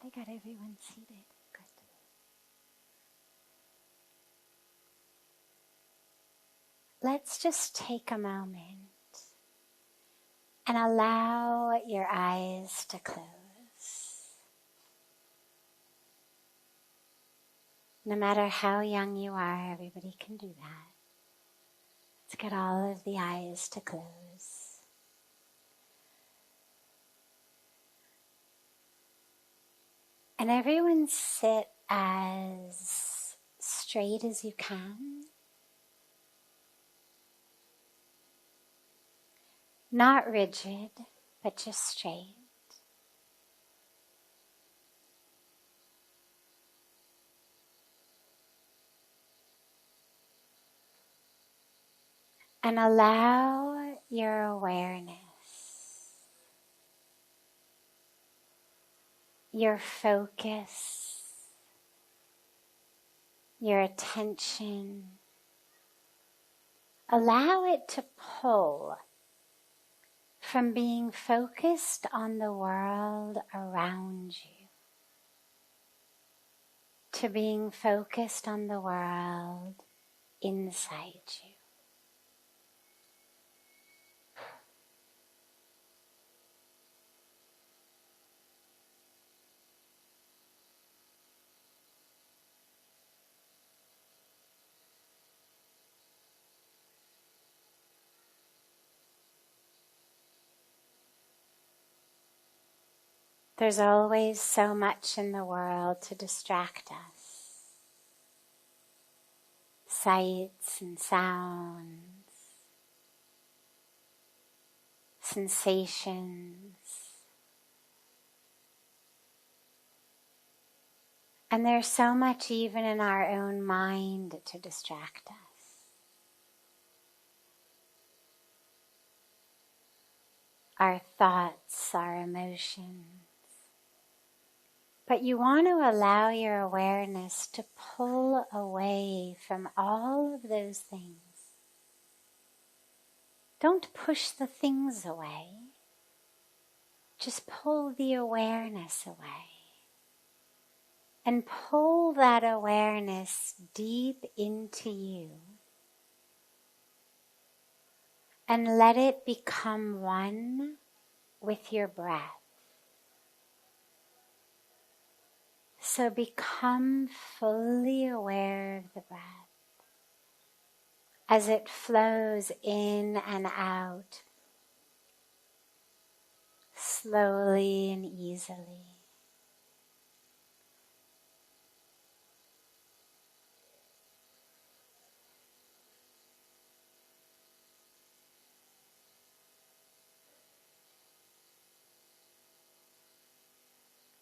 I got everyone seated. Good. Let's just take a moment and allow your eyes to close. No matter how young you are, everybody can do that. Let's get all of the eyes to close. And everyone sit as straight as you can. Not rigid, but just straight. And allow your awareness, your focus, your attention, allow it to pull from being focused on the world around you to being focused on the world inside you. There's always so much in the world to distract us. Sights and sounds, sensations. And there's so much even in our own mind to distract us. Our thoughts, our emotions. But you want to allow your awareness to pull away from all of those things. Don't push the things away. Just pull the awareness away. And pull that awareness deep into you. And let it become one with your breath. So become fully aware of the breath as it flows in and out, slowly and easily.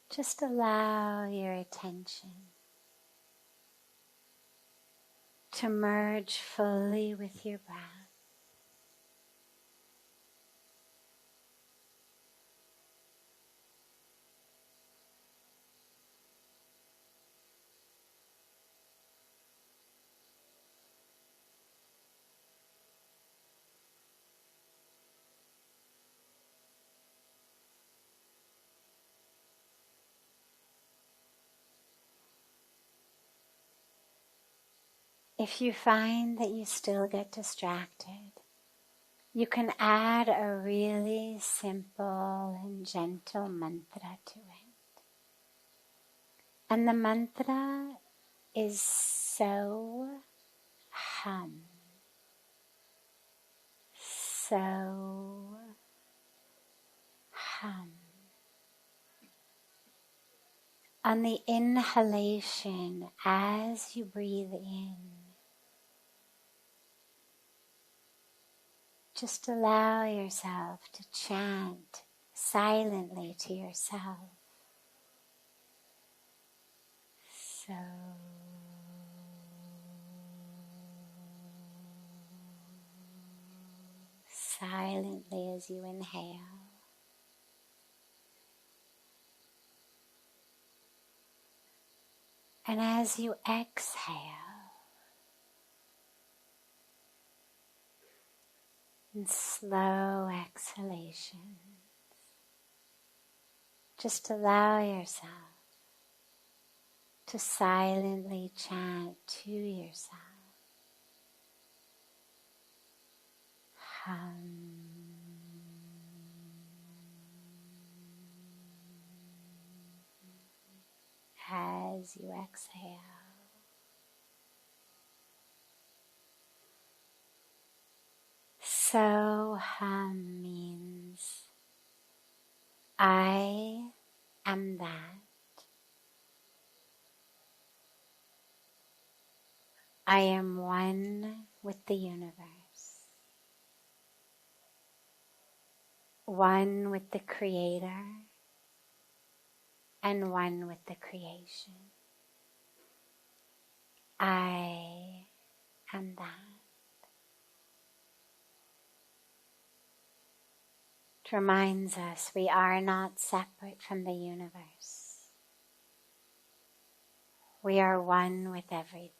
Just allow your attention to merge fully with your breath. If you find that you still get distracted, you can add a really simple and gentle mantra to it. And the mantra is so hum. So hum. On the inhalation, as you breathe in, just allow yourself to chant silently to yourself. So silently as you inhale. And as you exhale, in slow exhalations, just allow yourself to silently chant to yourself. As you exhale. So hum means I am that. I am one with the universe, one with the Creator, and one with the creation. I am that. It reminds us we are not separate from the universe. We are one with everything.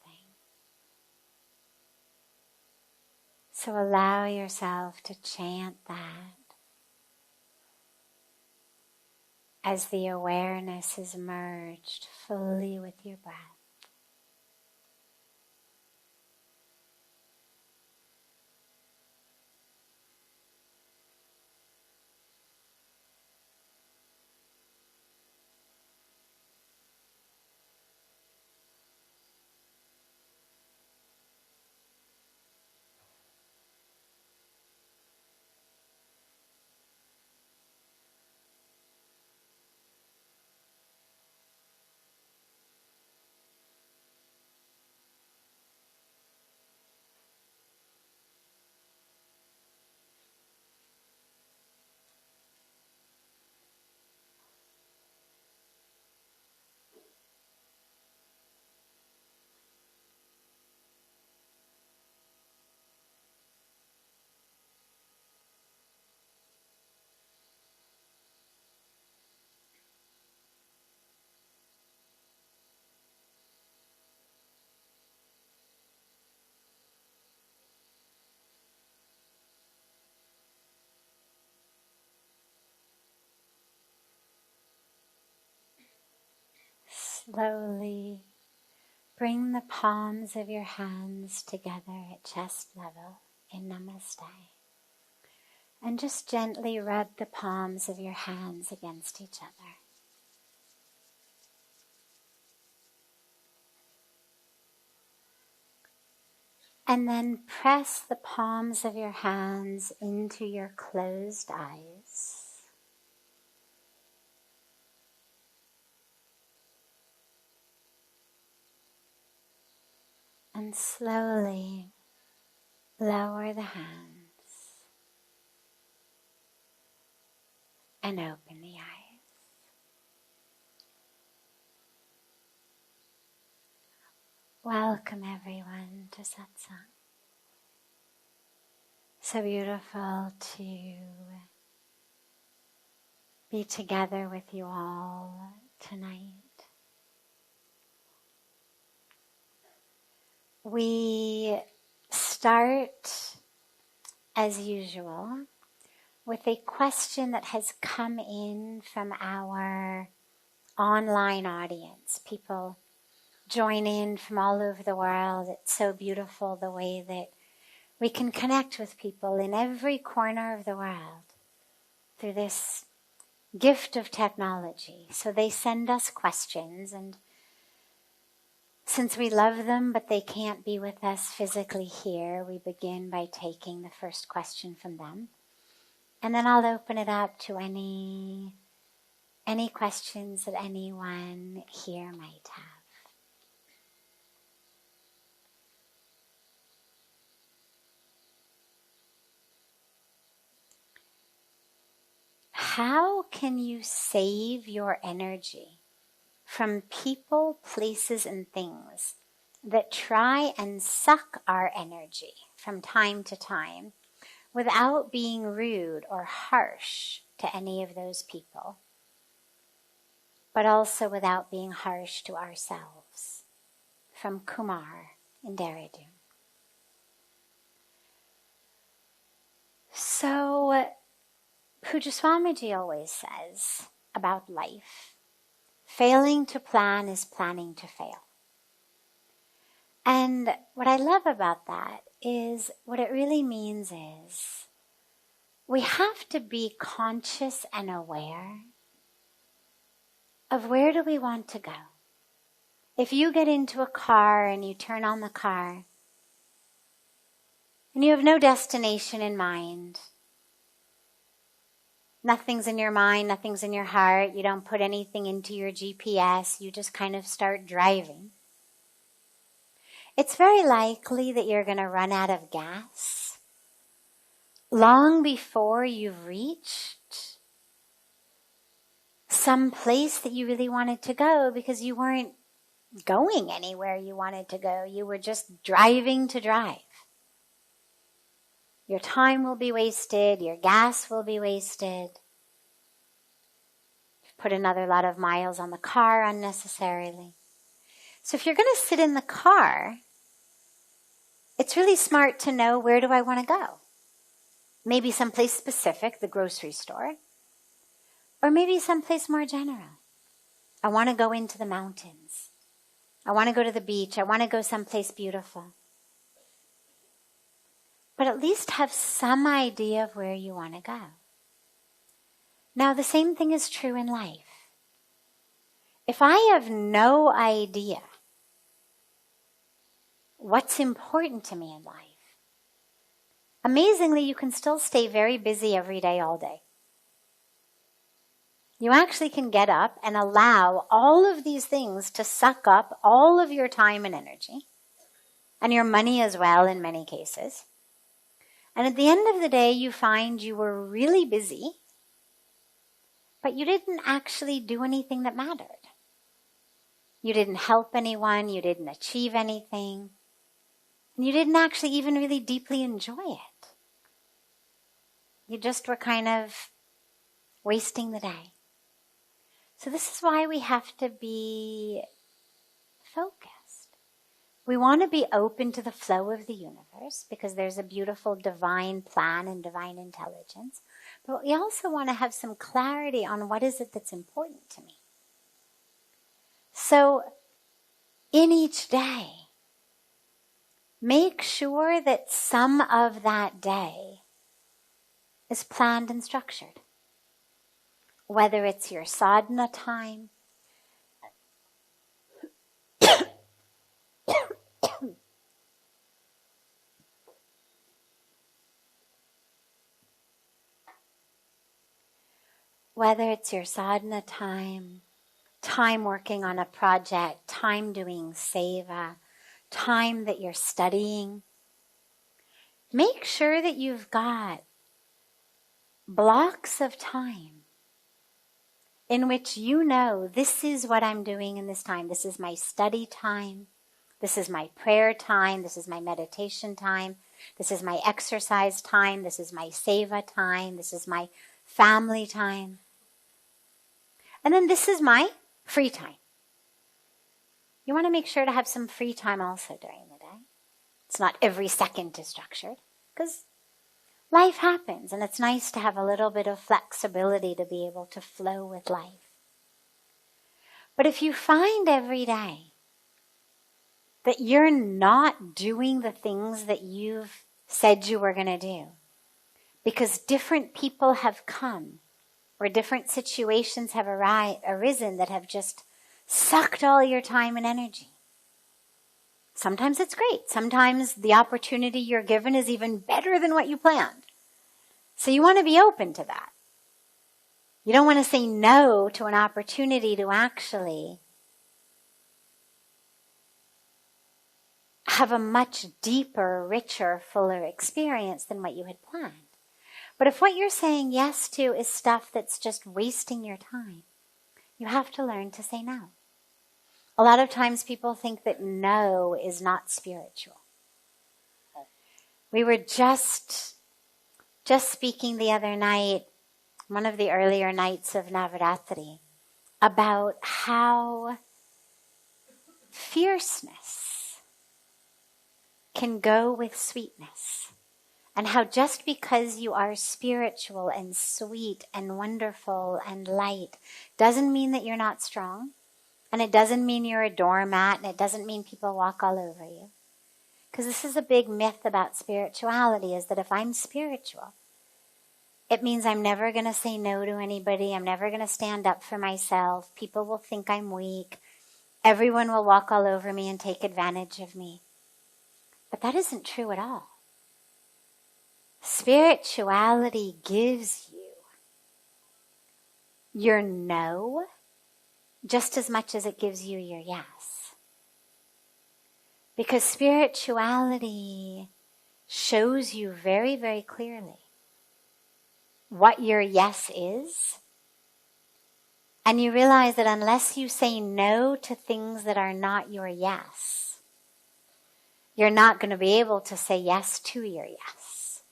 So allow yourself to chant that as the awareness is merged fully with your breath. Slowly bring the palms of your hands together at chest level in Namaste. And just gently rub the palms of your hands against each other. And then press the palms of your hands into your closed eyes. And slowly lower the hands and open the eyes. Welcome everyone to Satsang. So beautiful to be together with you all tonight. We start, as usual, with a question that has come in from our online audience. People join in from all over the world. It's so beautiful the way that we can connect with people in every corner of the world through this gift of technology. So they send us questions, and since we love them but they can't be with us physically here, we begin by taking the first question from them. And then I'll open it up to any questions that anyone here might have. How can you save your energy from people, places, and things that try and suck our energy from time to time without being rude or harsh to any of those people, but also without being harsh to ourselves? From Kumar in Dehradun. So, Pujya Swamiji always says about life Failing to plan is planning to fail. And what I love about that is what it really means is we have to be conscious and aware of where do we want to go. If you get into a car and you turn on the car and you have no destination in mind, nothing's in your mind, nothing's in your heart, you don't put anything into your GPS, you just kind of start driving, it's very likely that you're going to run out of gas long before you've reached some place that you really wanted to go, because you weren't going anywhere you wanted to go. You were just driving to drive. Your time will be wasted. Your gas will be wasted. You've put another lot of miles on the car unnecessarily. So if you're going to sit in the car, it's really smart to know, where do I want to go? Maybe someplace specific, the grocery store, or maybe someplace more general. I want to go into the mountains. I want to go to the beach. I want to go someplace beautiful. But at least have some idea of where you want to go. Now, the same thing is true in life. If I have no idea what's important to me in life, amazingly, you can still stay very busy every day, all day. You actually can get up and allow all of these things to suck up all of your time and energy, and your money as well in many cases. And at the end of the day, you find you were really busy, but you didn't actually do anything that mattered. You didn't help anyone, you didn't achieve anything, and you didn't actually even really deeply enjoy it. You just were kind of wasting the day. So this is why we have to be focused. We want to be open to the flow of the universe, because there's a beautiful divine plan and divine intelligence. But we also want to have some clarity on what is it that's important to me. So in each day, make sure that some of that day is planned and structured. Whether it's your sadhana time, time working on a project, time doing seva, time that you're studying, make sure that you've got blocks of time in which you know, this is what I'm doing in this time. This is my study time. This is my prayer time. This is my meditation time. This is my exercise time. This is my seva time. This is my family time. And then this is my free time. You want to make sure to have some free time also during the day. It's not every second is structured, because life happens, and it's nice to have a little bit of flexibility to be able to flow with life. But if you find every day that you're not doing the things that you've said you were going to do, because different people have come, or different situations have arisen that have just sucked all your time and energy. Sometimes it's great. Sometimes the opportunity you're given is even better than what you planned. So you want to be open to that. You don't want to say no to an opportunity to actually have a much deeper, richer, fuller experience than what you had planned. But if what you're saying yes to is stuff that's just wasting your time, you have to learn to say no. A lot of times people think that no is not spiritual. We were just speaking the other night, one of the earlier nights of Navaratri, about how fierceness can go with sweetness. And how just because you are spiritual and sweet and wonderful and light doesn't mean that you're not strong. And it doesn't mean you're a doormat, and it doesn't mean people walk all over you. Because this is a big myth about spirituality, is that if I'm spiritual, it means I'm never going to say no to anybody. I'm never going to stand up for myself. People will think I'm weak. Everyone will walk all over me and take advantage of me. But that isn't true at all. Spirituality gives you your no just as much as it gives you your yes. Because spirituality shows you very, very clearly what your yes is. And you realize that unless you say no to things that are not your yes, you're not going to be able to say yes to your yes.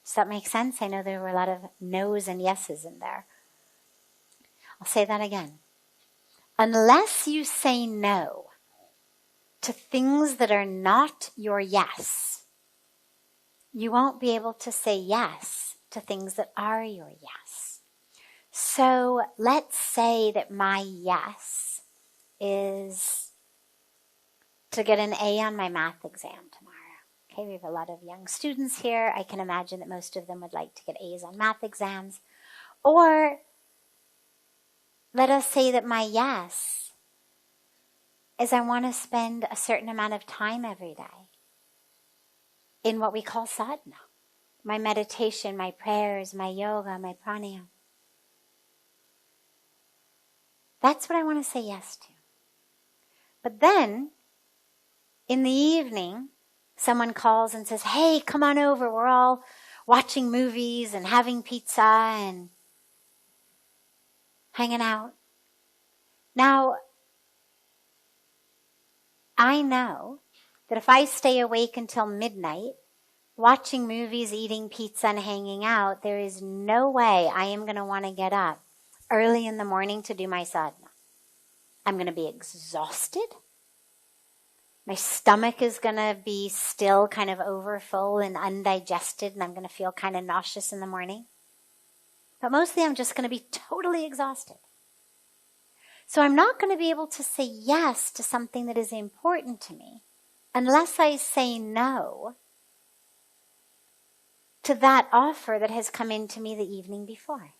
Does that make sense? I know there were a lot of no's and yeses in there. I'll say that again. Unless you say no to things that are not your yes, you won't be able to say yes to things that are your yes. So let's say that my yes is to get an A on my math exam tomorrow. Okay, we have a lot of young students here. I can imagine that most of them would like to get A's on math exams. Or let us say that my yes is I want to spend a certain amount of time every day in what we call sadhana. My meditation, my prayers, my yoga, my pranayama. That's what I want to say yes to. But then, in the evening, someone calls and says, hey, come on over. We're all watching movies and having pizza and hanging out. Now, I know that if I stay awake until midnight, watching movies, eating pizza, and hanging out, there is no way I am going to want to get up early in the morning to do my sadhana. I'm going to be exhausted. My stomach is going to be still kind of overfull and undigested, and I'm going to feel kind of nauseous in the morning. But mostly I'm just going to be totally exhausted. So I'm not going to be able to say yes to something that is important to me unless I say no to that offer that has come into me the evening before.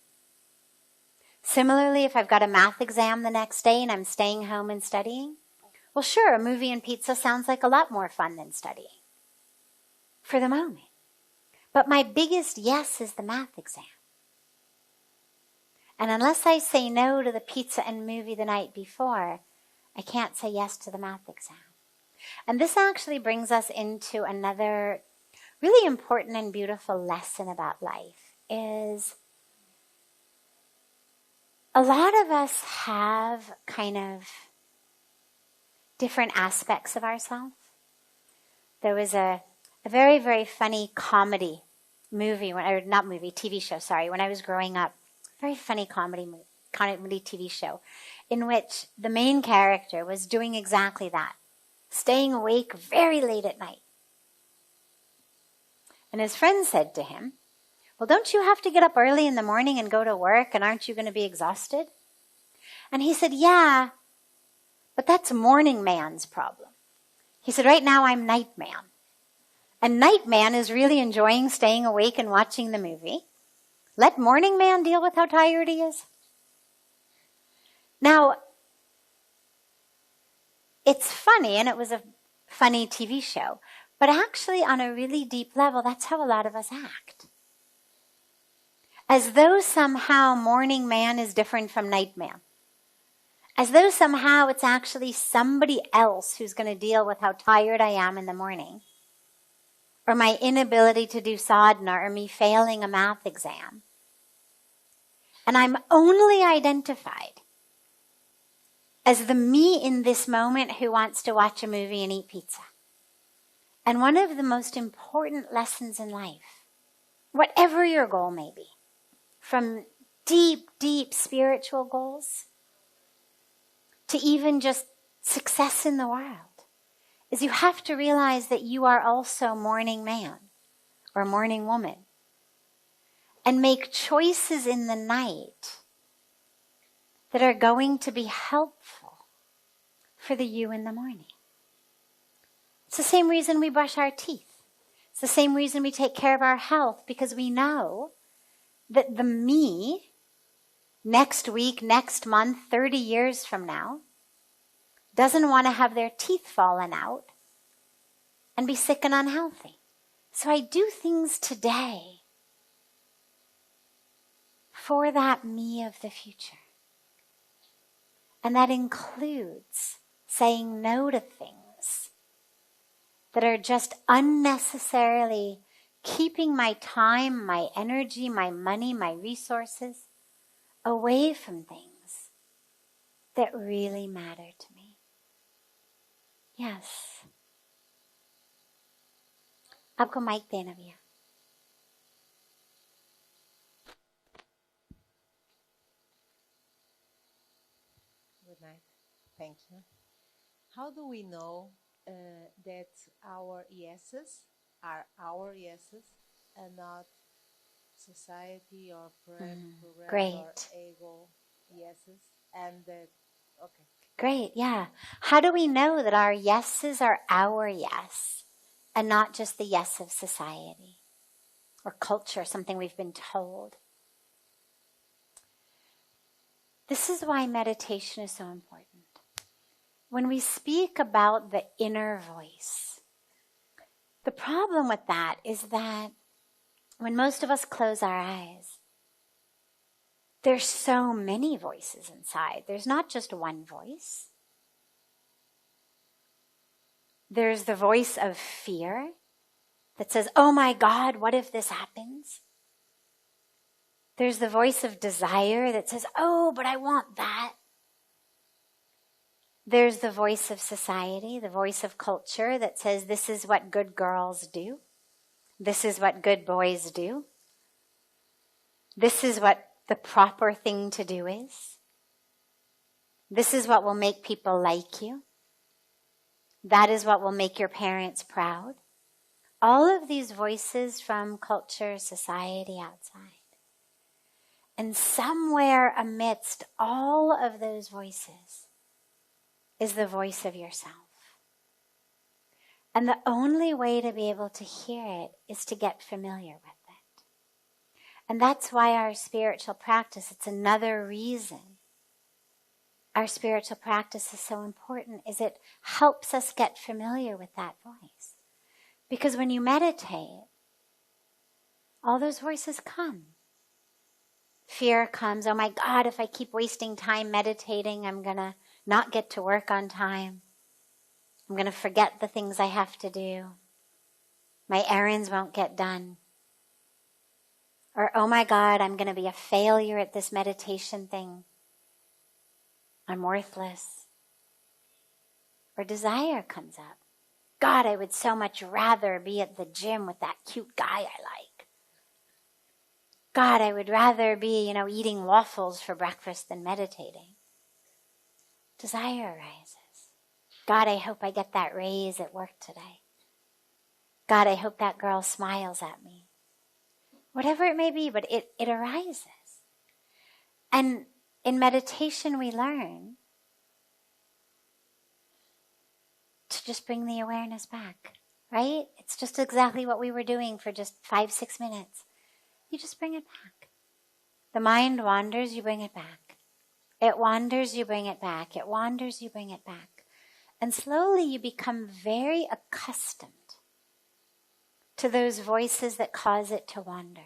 Similarly, if I've got a math exam the next day and I'm staying home and studying, well, sure, a movie and pizza sounds like a lot more fun than studying for the moment. But my biggest yes is the math exam. And unless I say no to the pizza and movie the night before, I can't say yes to the math exam. And this actually brings us into another really important and beautiful lesson about life, is a lot of us have kind of different aspects of ourselves. There was a very, very funny comedy movie, TV show, when I was growing up. Very funny comedy TV show in which the main character was doing exactly that, staying awake very late at night. And his friend said to him, well, don't you have to get up early in the morning and go to work, and aren't you going to be exhausted? And he said, yeah, but that's morning man's problem. He said, right now I'm night man. And night man is really enjoying staying awake and watching the movie. Let morning man deal with how tired he is. Now, it's funny, and it was a funny TV show, but actually on a really deep level, that's how a lot of us act. As though somehow morning man is different from night man. As though somehow it's actually somebody else who's going to deal with how tired I am in the morning, or my inability to do sadhana, or me failing a math exam. And I'm only identified as the me in this moment who wants to watch a movie and eat pizza. And one of the most important lessons in life, whatever your goal may be, from deep, deep spiritual goals to even just success in the world, is you have to realize that you are also morning man or morning woman, and make choices in the night that are going to be helpful for the you in the morning. It's the same reason we brush our teeth. It's the same reason we take care of our health, because we know that the me next week, next month, 30 years from now doesn't want to have their teeth fallen out and be sick and unhealthy. So I do things today for that me of the future. And that includes saying no to things that are just unnecessarily keeping my time, my energy, my money, my resources away from things that really matter to me. Yes. आपको mic देना भैया. Good night. Thank you. How do we know that our yeses are our yeses and not society or program Great. or ego yeses? And that, okay. Great, yeah. How do we know that our yeses are our yes and not just the yes of society or culture, something we've been told? This is why meditation is so important. When we speak about the inner voice, the problem with that is that when most of us close our eyes, there's so many voices inside. There's not just one voice. There's the voice of fear that says, oh my God, what if this happens? There's the voice of desire that says, oh, but I want that. There's the voice of society, the voice of culture that says, this is what good girls do. This is what good boys do. This is what the proper thing to do is. This is what will make people like you. That is what will make your parents proud. All of these voices from culture, society, outside. And somewhere amidst all of those voices is the voice of yourself. And the only way to be able to hear it is to get familiar with it. And that's why our spiritual practice, it's another reason our spiritual practice is so important, is it helps us get familiar with that voice. Because when you meditate, all those voices come. Fear comes, oh my God, if I keep wasting time meditating, I'm going to not get to work on time. I'm going to forget the things I have to do. My errands won't get done. Or, oh my God, I'm going to be a failure at this meditation thing. I'm worthless. Or desire comes up. God, I would so much rather be at the gym with that cute guy I like. God, I would rather be, eating waffles for breakfast than meditating. Desire arises. God, I hope I get that raise at work today. God, I hope that girl smiles at me. Whatever it may be, but it arises. And in meditation we learn to just bring the awareness back, right? It's just exactly what we were doing for just 5-6 minutes. You just bring it back. The mind wanders, you bring it back. It wanders, you bring it back. It wanders, you bring it back. And slowly you become very accustomed to those voices that cause it to wander.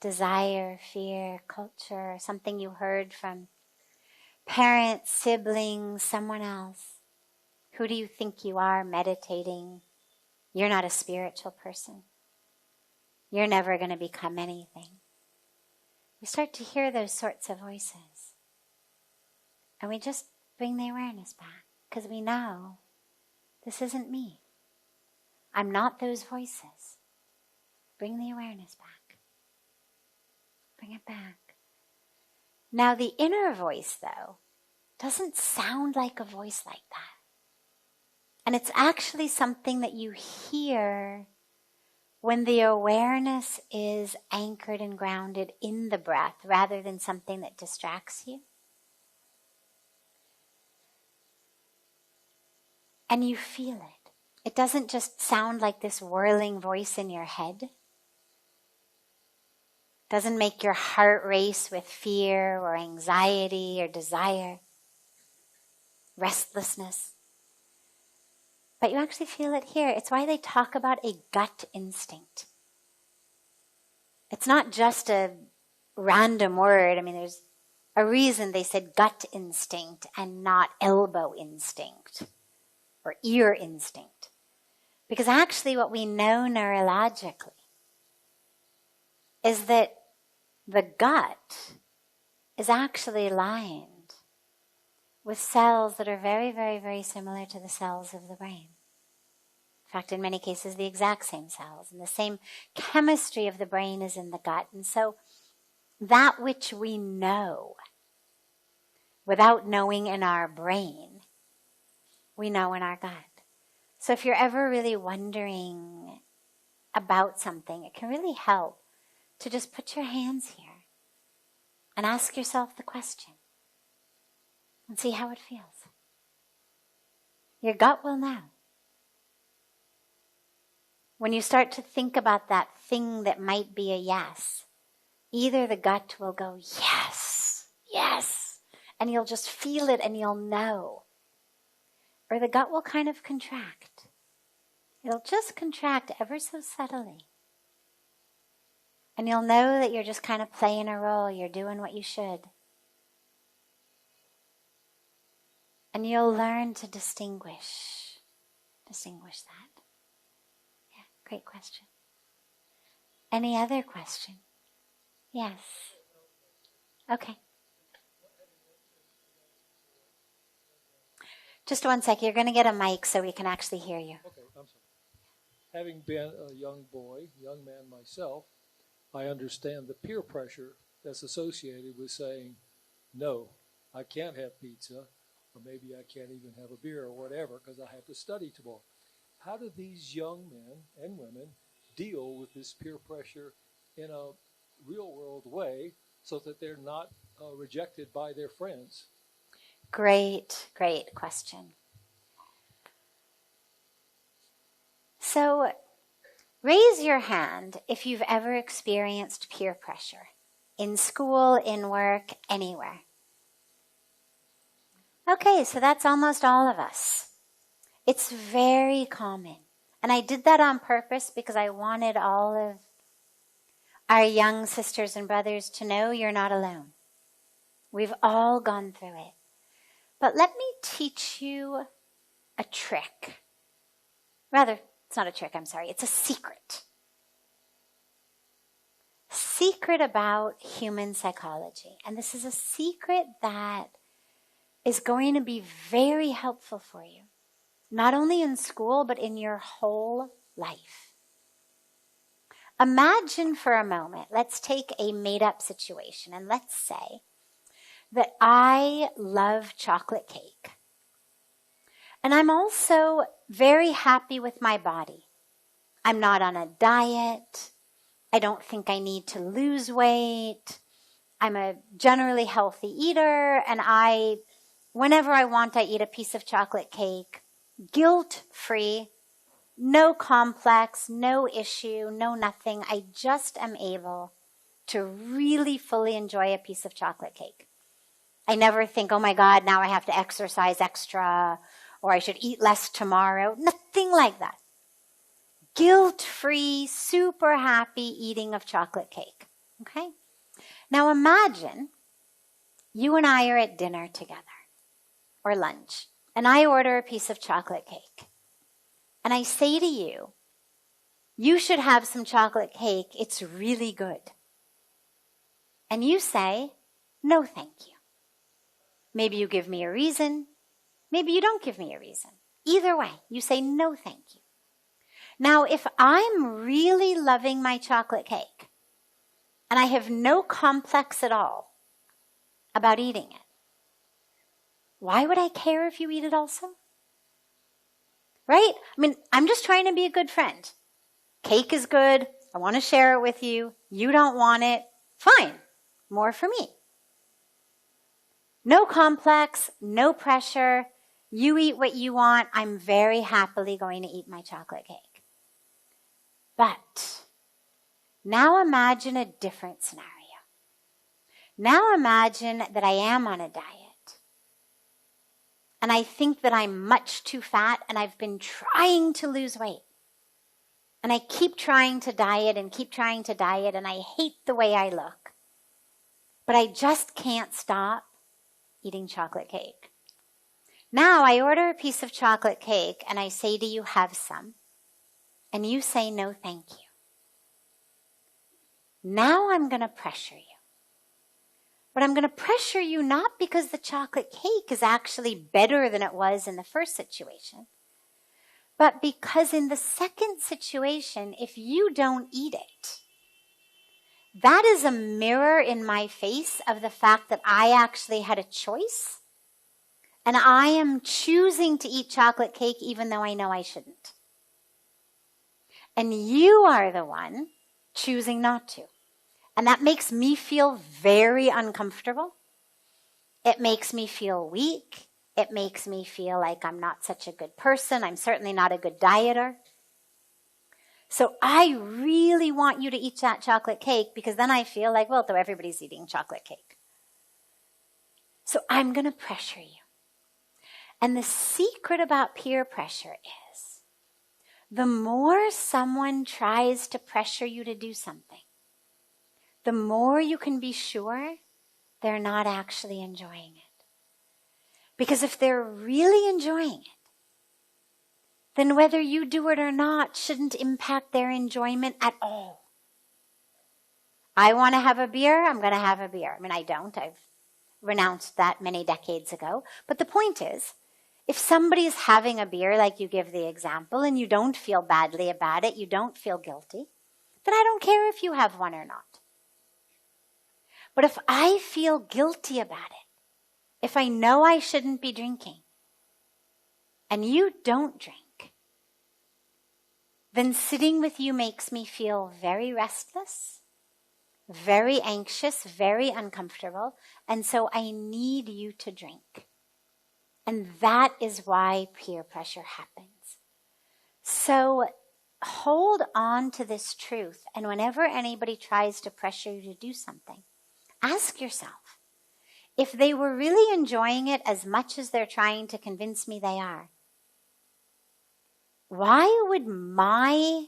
Desire, fear, culture, something you heard from parents, siblings, someone else. Who do you think you are meditating? You're not a spiritual person. You're never going to become anything. We start to hear those sorts of voices. And we just bring the awareness back because we know this isn't me. I'm not those voices. Bring the awareness back. Bring it back. Now the inner voice, though, doesn't sound like a voice like that. And it's actually something that you hear when the awareness is anchored and grounded in the breath rather than something that distracts you. and you feel it. It doesn't just sound like this whirling voice in your head. It doesn't make your heart race with fear or anxiety or desire, restlessness. But you actually feel it here. It's why they talk about a gut instinct. It's not just a random word. I mean, there's a reason they said gut instinct and not elbow instinct or ear instinct. Because actually what we know neurologically is that the gut is actually lined with cells that are very, very, very similar to the cells of the brain. In fact, in many cases, the exact same cells. And the same chemistry of the brain is in the gut. And so that which we know without knowing in our brain, we know in our gut. So if you're ever really wondering about something, it can really help to just put your hands here and ask yourself the question and see how it feels. Your gut will know. When you start to think about that thing that might be a yes, either the gut will go, yes, yes, and you'll just feel it and you'll know. Or the gut will kind of contract. It'll just contract ever so subtly. And you'll know that you're just kind of playing a role. You're doing what you should. And you'll learn to distinguish that. Yeah, great question. Any other question? Yes. Okay. Just one sec. You're going to get a mic so we can actually hear you. Okay, I'm sorry. Having been a young man myself, I understand the peer pressure that's associated with saying, no, I can't have pizza, or maybe I can't even have a beer or whatever because I have to study tomorrow. How do these young men and women deal with this peer pressure in a real-world way so that they're not rejected by their friends? Great question. So, raise your hand if you've ever experienced peer pressure in school, in work, anywhere. Okay, so that's almost all of us. It's very common. And I did that on purpose because I wanted all of our young sisters and brothers to know you're not alone. We've all gone through it. But let me teach you a trick. Rather, it's not a trick, I'm sorry. It's a secret. Secret about human psychology. And this is a secret that is going to be very helpful for you. Not only in school, but in your whole life. Imagine for a moment, let's take a made-up situation, and let's say that I love chocolate cake. And I'm also very happy with my body. I'm not on a diet. I don't think I need to lose weight. I'm a generally healthy eater, and whenever I want, I eat a piece of chocolate cake. Guilt-free, no complex, no issue, no nothing. I just am able to really fully enjoy a piece of chocolate cake. I never think, oh my God, now I have to exercise extra, or I should eat less tomorrow. Nothing like that. Guilt-free, super happy eating of chocolate cake. Okay? Now imagine you and I are at dinner together, or lunch, and I order a piece of chocolate cake. And I say to you, you should have some chocolate cake. It's really good. And you say, no, thank you. Maybe you give me a reason. Maybe you don't give me a reason. Either way, you say, no, thank you. Now, if I'm really loving my chocolate cake, and I have no complex at all about eating it, why would I care if you eat it also? Right? I mean, I'm just trying to be a good friend. Cake is good. I want to share it with you. You don't want it. Fine. More for me. No complex, no pressure, You eat what you want. I'm very happily going to eat my chocolate cake. But now imagine a different scenario. Now imagine that I am on a diet. And I think that I'm much too fat and I've been trying to lose weight. And I keep trying to diet and keep trying to diet and I hate the way I look. But I just can't stop eating chocolate cake. Now I order a piece of chocolate cake and I say, do you have some? And you say, no, thank you. Now I'm going to pressure you. But I'm going to pressure you not because the chocolate cake is actually better than it was in the first situation, but because in the second situation, if you don't eat it, that is a mirror in my face of the fact that I actually had a choice and I am choosing to eat chocolate cake even though I know I shouldn't. And you are the one choosing not to. And that makes me feel very uncomfortable. It makes me feel weak. It makes me feel like I'm not such a good person. I'm certainly not a good dieter. So I really want you to eat that chocolate cake because then I feel like, well, though everybody's eating chocolate cake. So I'm going to pressure you. And the secret about peer pressure is the more someone tries to pressure you to do something, the more you can be sure they're not actually enjoying it. Because if they're really enjoying it, then whether you do it or not shouldn't impact their enjoyment at all. I want to have a beer, I'm going to have a beer. I mean, I don't. I've renounced that many decades ago. But the point is, if somebody is having a beer, like you give the example, and you don't feel badly about it, you don't feel guilty, then I don't care if you have one or not. But if I feel guilty about it, if I know I shouldn't be drinking, and you don't drink, then sitting with you makes me feel very restless, very anxious, very uncomfortable, and so I need you to drink. And that is why peer pressure happens. So hold on to this truth, and whenever anybody tries to pressure you to do something, ask yourself, if they were really enjoying it as much as they're trying to convince me they are, why would my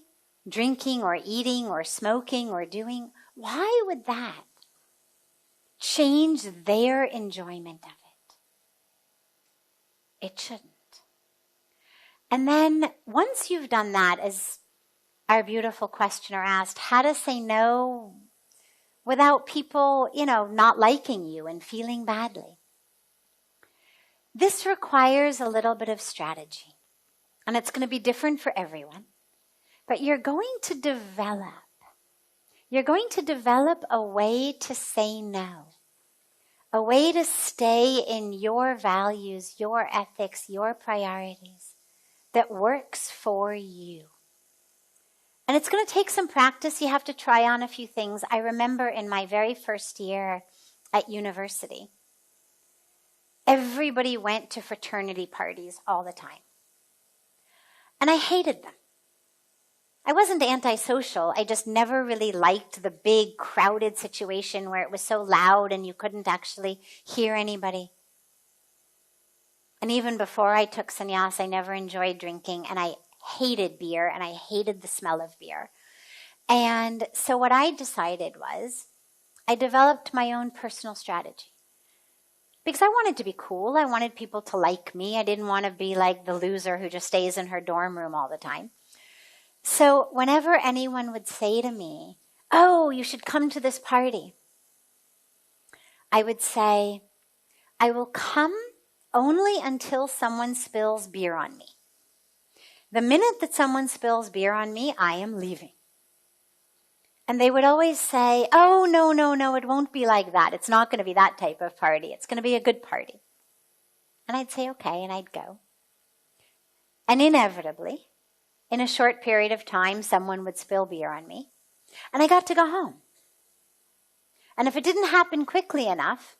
drinking or eating or smoking or doing, why would that change their enjoyment of it? It shouldn't. And then once you've done that, as our beautiful questioner asked, how to say no without people, not liking you and feeling badly. This requires a little bit of strategy. And it's going to be different for everyone. But you're going to develop a way to say no. A way to stay in your values, your ethics, your priorities that works for you. And it's going to take some practice. You have to try on a few things. I remember in my very first year at university, everybody went to fraternity parties all the time. And I hated them. I wasn't antisocial. I just never really liked the big crowded situation where it was so loud and you couldn't actually hear anybody. And even before I took sannyas, I never enjoyed drinking, and I hated beer, and I hated the smell of beer. And so what I decided was, I developed my own personal strategy. Because I wanted to be cool. I wanted people to like me. I didn't want to be like the loser who just stays in her dorm room all the time. So whenever anyone would say to me, oh, you should come to this party, I would say, I will come only until someone spills beer on me. The minute that someone spills beer on me, I am leaving. And they would always say, oh, no, it won't be like that. It's not going to be that type of party. It's going to be a good party. And I'd say, okay, and I'd go. And inevitably, in a short period of time, someone would spill beer on me, and I got to go home. And if it didn't happen quickly enough,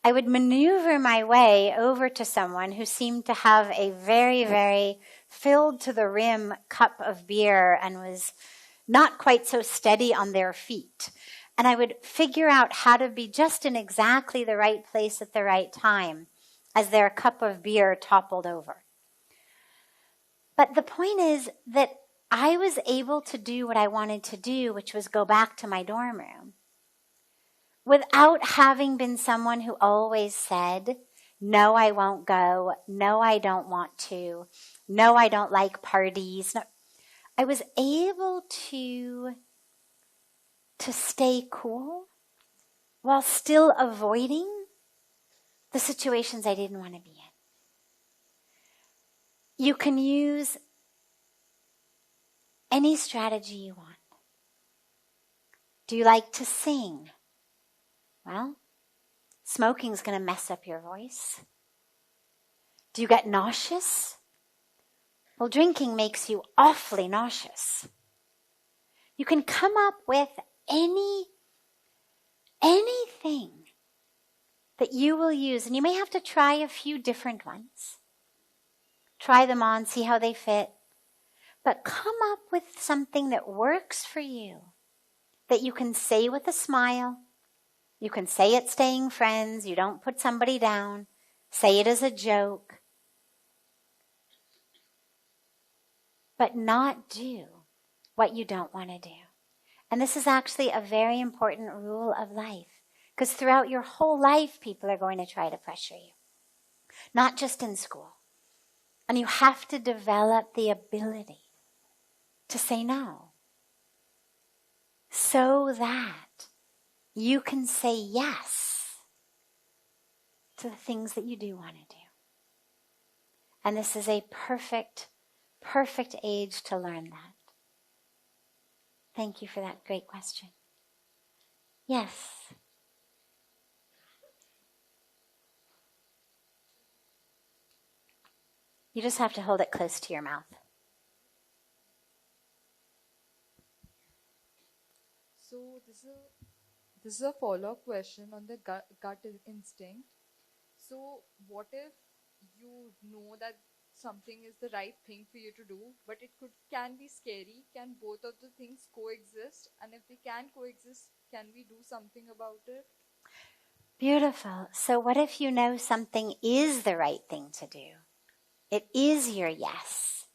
I would maneuver my way over to someone who seemed to have a very, very filled to the rim cup of beer and was not quite so steady on their feet. And I would figure out how to be just in exactly the right place at the right time as their cup of beer toppled over. But the point is that I was able to do what I wanted to do, which was go back to my dorm room, without having been someone who always said, no, I won't go. No, I don't want to. No, I don't like parties. No. I was able to stay cool while still avoiding the situations I didn't want to be in. You can use any strategy you want. Do you like to sing? Well, smoking's going to mess up your voice. Do you get nauseous? Well, drinking makes you awfully nauseous. You can come up with anything that you will use, and you may have to try a few different ones. Try them on, see how they fit. But come up with something that works for you, that you can say with a smile. You can say it staying friends. You don't put somebody down. Say it as a joke. But not do what you don't want to do. And this is actually a very important rule of life. Because throughout your whole life, people are going to try to pressure you. Not just in school. And you have to develop the ability to say no. So that you can say yes to the things that you do want to do. And this is a perfect age to learn that. Thank you for that great question. Yes. You just have to hold it close to your mouth. So this is a follow-up question on the gut instinct. So what if you know that something is the right thing for you to do, but it can be scary? Can both of the things coexist? And if they can coexist, can we do something about it? Beautiful. So what if you know something is the right thing to do? It is your yes,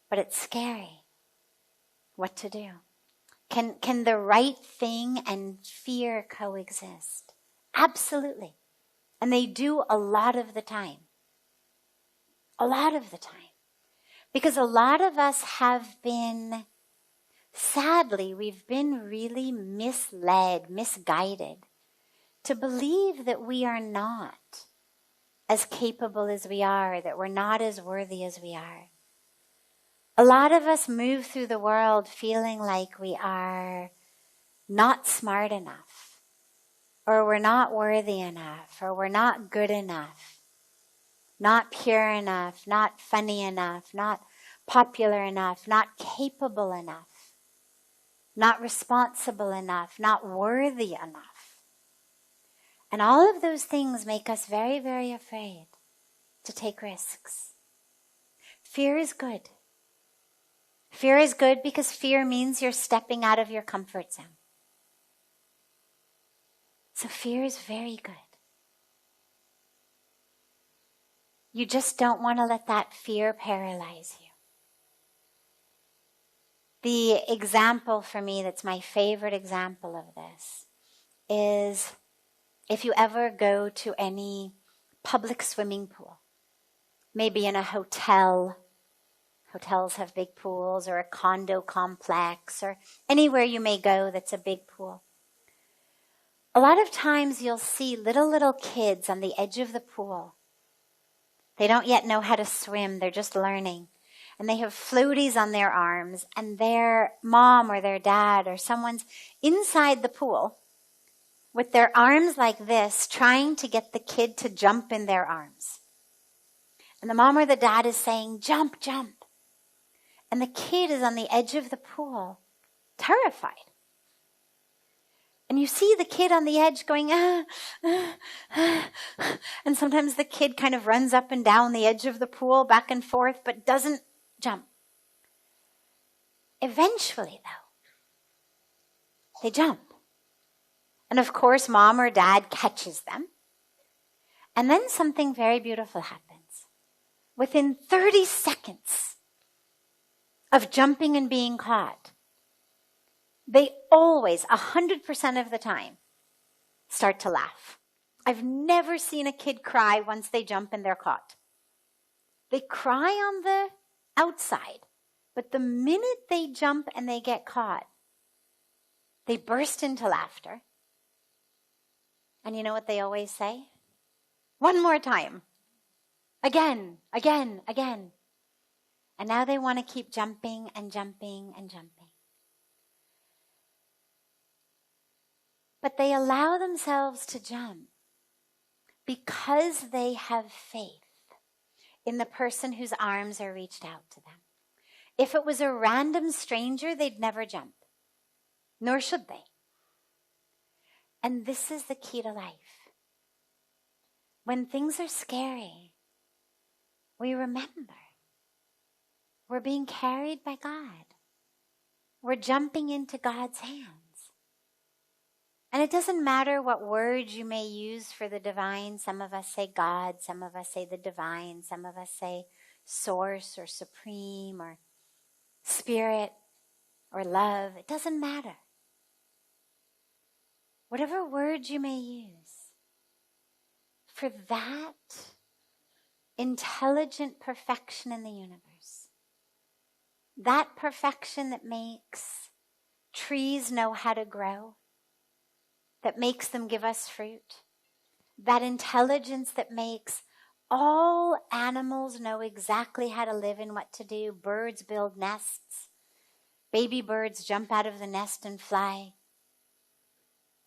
but it's scary. What to do? Can the right thing and fear coexist? Absolutely. And they do a lot of the time. A lot of the time. Because a lot of us have been, sadly, we've been really misled, misguided to believe that we are not as capable as we are, that we're not as worthy as we are. A lot of us move through the world feeling like we are not smart enough, or we're not worthy enough, or we're not good enough, not pure enough, not funny enough, not popular enough, not capable enough, not responsible enough, not worthy enough. And all of those things make us very, very afraid to take risks. Fear is good. Fear is good because fear means you're stepping out of your comfort zone. So fear is very good. You just don't want to let that fear paralyze you. The example for me that's my favorite example of this is if you ever go to any public swimming pool, maybe in a hotel. Hotels have big pools, or a condo complex, or anywhere you may go that's a big pool. A lot of times you'll see little kids on the edge of the pool. They don't yet know how to swim, they're just learning. And they have floaties on their arms, and their mom or their dad or someone's inside the pool with their arms like this, trying to get the kid to jump in their arms. And the mom or the dad is saying, jump, jump. And the kid is on the edge of the pool, terrified. And you see the kid on the edge going, sometimes the kid kind of runs up and down the edge of the pool, back and forth, but doesn't jump. Eventually, though, they jump. And of course, mom or dad catches them. And then something very beautiful happens. Within 30 seconds of jumping and being caught, they always, 100% of the time, start to laugh. I've never seen a kid cry once they jump and they're caught. They cry on the outside, but the minute they jump and they get caught, they burst into laughter. And you know what they always say? One more time. Again, again, again. And now they want to keep jumping and jumping and jumping. But they allow themselves to jump because they have faith in the person whose arms are reached out to them. If it was a random stranger, they'd never jump. Nor should they. And this is the key to life. When things are scary, we remember we're being carried by God. We're jumping into God's hands. And it doesn't matter what words you may use for the divine. Some of us say God, some of us say the divine, some of us say source or supreme or spirit or love. It doesn't matter. Whatever words you may use, for that intelligent perfection in the universe, that perfection that makes trees know how to grow, that makes them give us fruit, that intelligence that makes all animals know exactly how to live and what to do. Birds build nests. Baby birds jump out of the nest and fly.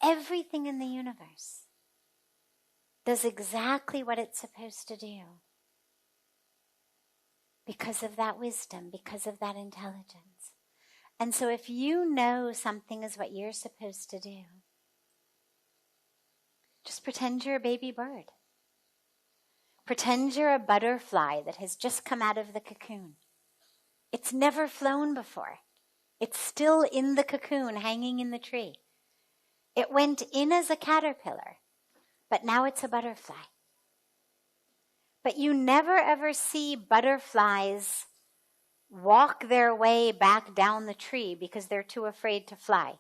Everything in the universe does exactly what it's supposed to do because of that wisdom, because of that intelligence. And so if you know something is what you're supposed to do, just pretend you're a baby bird. Pretend you're a butterfly that has just come out of the cocoon. It's never flown before. It's still in the cocoon, hanging in the tree. It went in as a caterpillar, but now it's a butterfly. But you never ever see butterflies walk their way back down the tree because they're too afraid to fly.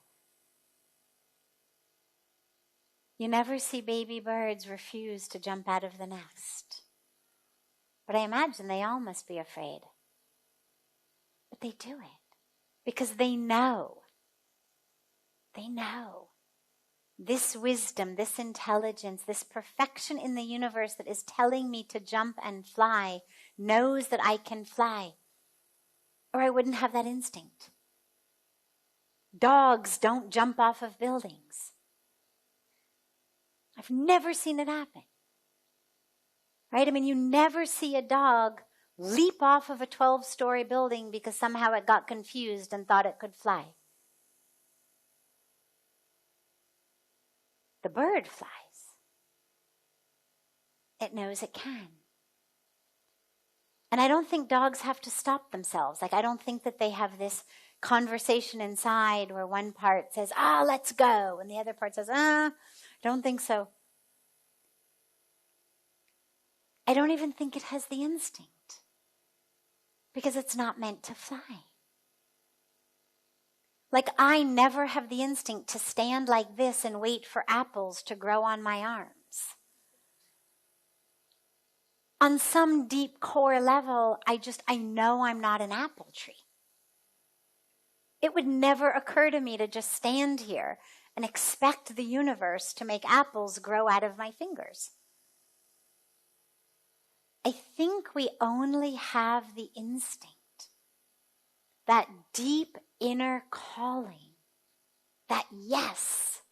You never see baby birds refuse to jump out of the nest. But I imagine they all must be afraid. But they do it because they know. They know. This wisdom, this intelligence, this perfection in the universe that is telling me to jump and fly knows that I can fly, or I wouldn't have that instinct. Dogs don't jump off of buildings. I've never seen it happen. Right? I mean, you never see a dog leap off of a 12-story building because somehow it got confused and thought it could fly. The bird flies. It knows it can. And I don't think dogs have to stop themselves. Like, I don't think that they have this conversation inside where one part says, let's go. And the other part says, I don't think so. I don't even think it has the instinct because it's not meant to fly. Like, I never have the instinct to stand like this and wait for apples to grow on my arms. On some deep core level, I know I'm not an apple tree. It would never occur to me to just stand here and expect the universe to make apples grow out of my fingers. I think we only have the instinct, that deep inner calling, that yes,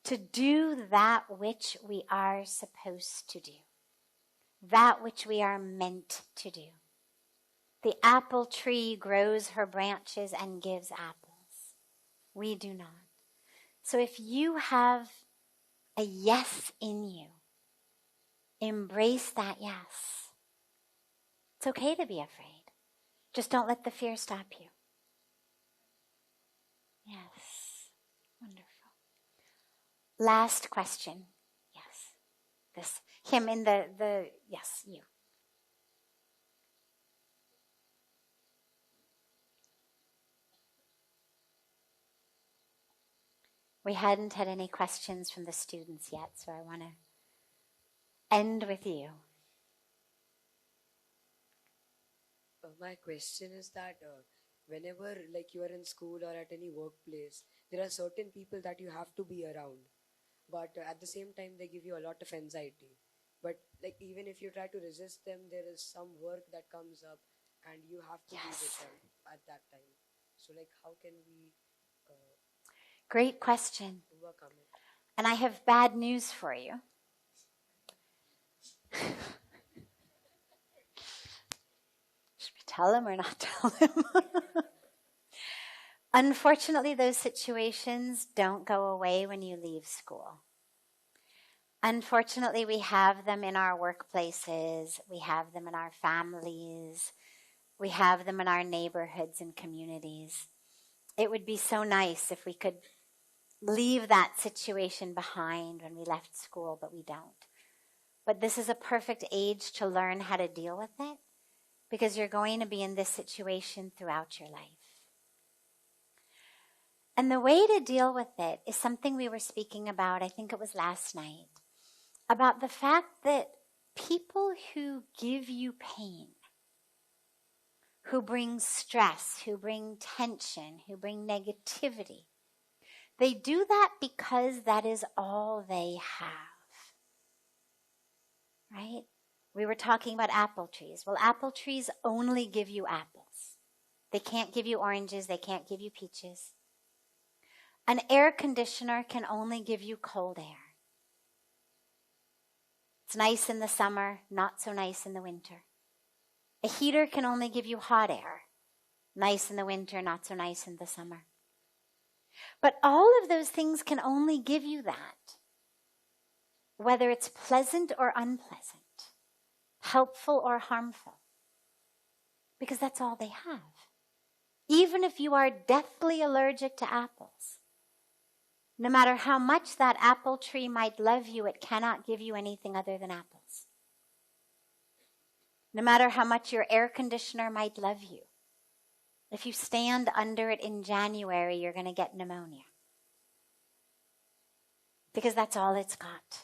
to do that which we are supposed to do, that which we are meant to do. The apple tree grows her branches and gives apples. We do not. So if you have a yes in you, Embrace that yes. It's okay to be afraid. Just don't let the fear stop you. Yes. Wonderful. Last question. Yes. This. Him in the yes, you. We hadn't had any questions from the students yet, so I want to end with you. My question is that whenever like you are in school or at any workplace, there are certain people that you have to be around, but at the same time they give you a lot of anxiety. But like even if you try to resist them, there is some work that comes up, and you have to be with them at that time. So like how can we Great question. overcome it? And I have bad news for you. Should we tell him or not tell him? Unfortunately, those situations don't go away when you leave school. Unfortunately, we have them in our workplaces, we have them in our families, we have them in our neighborhoods and communities. It would be so nice if we could leave that situation behind when we left school, but we don't. But this is a perfect age to learn how to deal with it, because you're going to be in this situation throughout your life. And the way to deal with it is something we were speaking about, I think it was last night, about the fact that people who give you pain, who bring stress, who bring tension, who bring negativity, they do that because that is all they have. Right? We were talking about apple trees. Well, apple trees only give you apples. They can't give you oranges. They can't give you peaches. An air conditioner can only give you cold air. It's nice in the summer, not so nice in the winter. A heater can only give you hot air. Nice in the winter, not so nice in the summer. But all of those things can only give you that, whether it's pleasant or unpleasant, helpful or harmful, because that's all they have. Even if you are deathly allergic to apples, no matter how much that apple tree might love you, it cannot give you anything other than apples. No matter how much your air conditioner might love you, if you stand under it in January, you're going to get pneumonia. Because that's all it's got.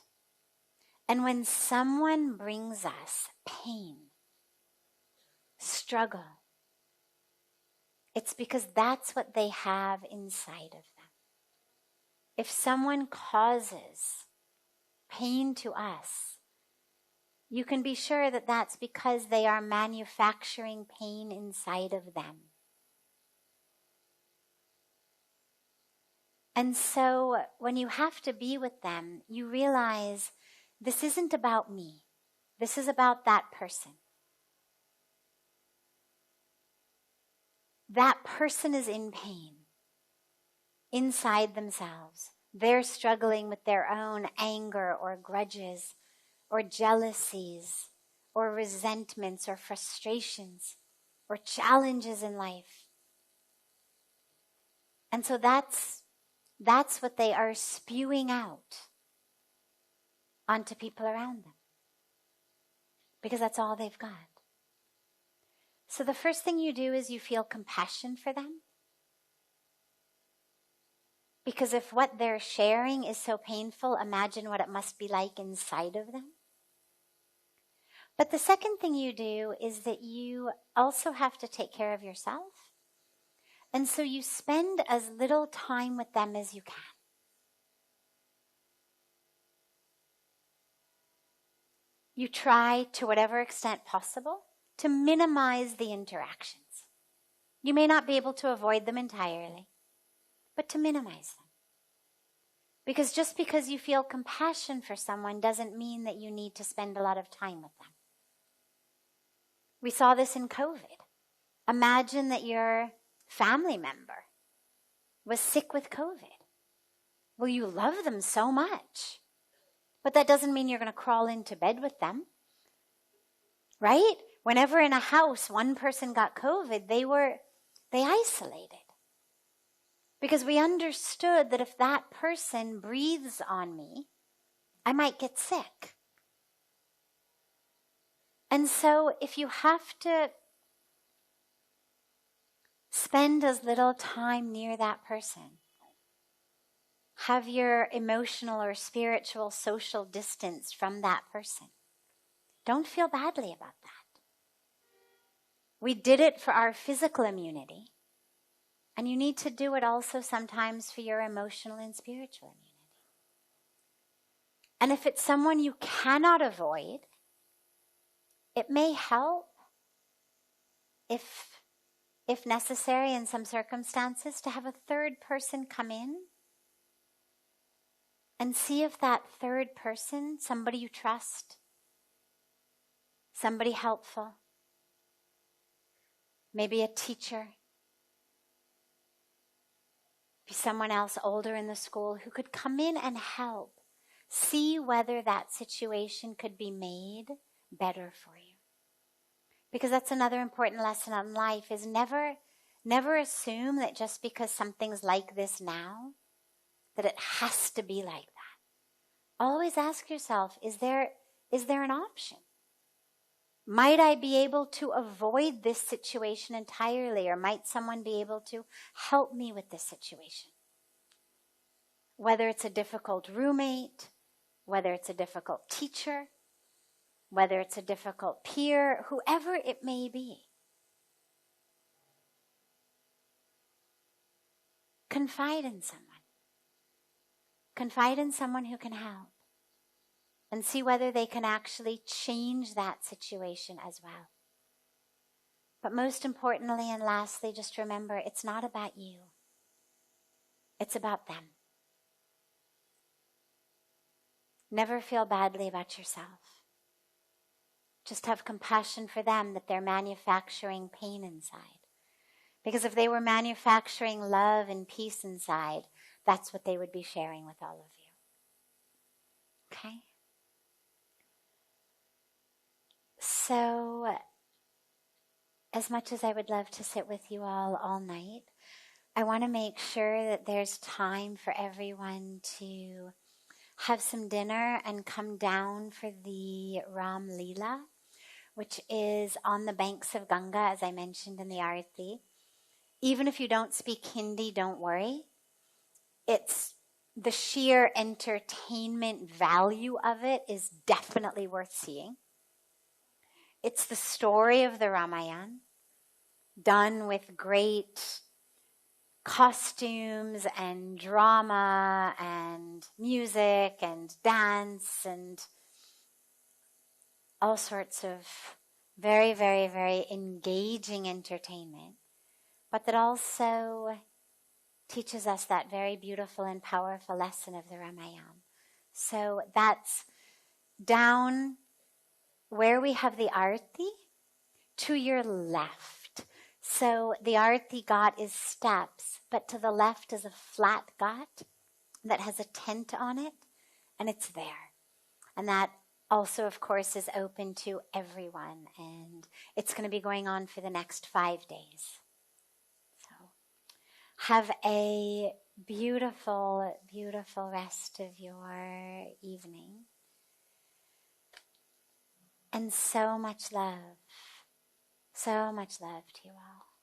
And when someone brings us pain, struggle, it's because that's what they have inside of them. If someone causes pain to us, you can be sure that that's because they are manufacturing pain inside of them. And so when you have to be with them, you realize this isn't about me. This is about that person. That person is in pain inside themselves. They're struggling with their own anger or grudges or jealousies or resentments or frustrations or challenges in life. And so that's what they are spewing out onto people around them, because that's all they've got. So the first thing you do is you feel compassion for them, because if what they're sharing is so painful, imagine what it must be like inside of them. But the second thing you do is that you also have to take care of yourself. And so you spend as little time with them as you can. You try, to whatever extent possible, to minimize the interactions. You may not be able to avoid them entirely, but to minimize them. Because just because you feel compassion for someone doesn't mean that you need to spend a lot of time with them. We saw this in COVID. Imagine that your family member was sick with COVID. Well, you love them so much But that doesn't mean you're going to crawl into bed with them. Right? Whenever in a house one person got COVID, they isolated. Because we understood that if that person breathes on me, I might get sick. And so if you have to spend as little time near that person, have your emotional or spiritual social distance from that person, don't feel badly about that. We did it for our physical immunity, and you need to do it also sometimes for your emotional and spiritual immunity. And if it's someone you cannot avoid, it may help, if necessary in some circumstances, to have a third person come in and see if that third person, somebody you trust, somebody helpful, maybe a teacher, be someone else older in the school who could come in and help, see whether that situation could be made better for you. Because that's another important lesson on life, is never assume that just because something's like this now, that it has to be like that. Always ask yourself, is there an option? Might I be able to avoid this situation entirely, or might someone be able to help me with this situation? Whether it's a difficult roommate, whether it's a difficult teacher, whether it's a difficult peer, whoever it may be. Confide in someone. Confide in someone who can help, and see whether they can actually change that situation as well. But most importantly and lastly, just remember, it's not about you. It's about them. Never feel badly about yourself. Just have compassion for them that they're manufacturing pain inside. Because if they were manufacturing love and peace inside, that's what they would be sharing with all of you. Okay? So, as much as I would love to sit with you all night, I want to make sure that there's time for everyone to have some dinner and come down for the Ram Leela, which is on the banks of Ganga, as I mentioned in the Arati. Even if you don't speak Hindi, don't worry. It's the sheer entertainment value of it is definitely worth seeing. It's the story of the Ramayana, done with great costumes and drama and music and dance and all sorts of very, very, very engaging entertainment, but that also teaches us that very beautiful and powerful lesson of the Ramayana. So that's down where we have the Arati, to your left. So the Arati ghat is steps, but to the left is a flat ghat that has a tent on it, and it's there. And that also, of course, is open to everyone, and it's going to be going on for the next 5 days. So have a beautiful, beautiful rest of your evening. And so much love to you all.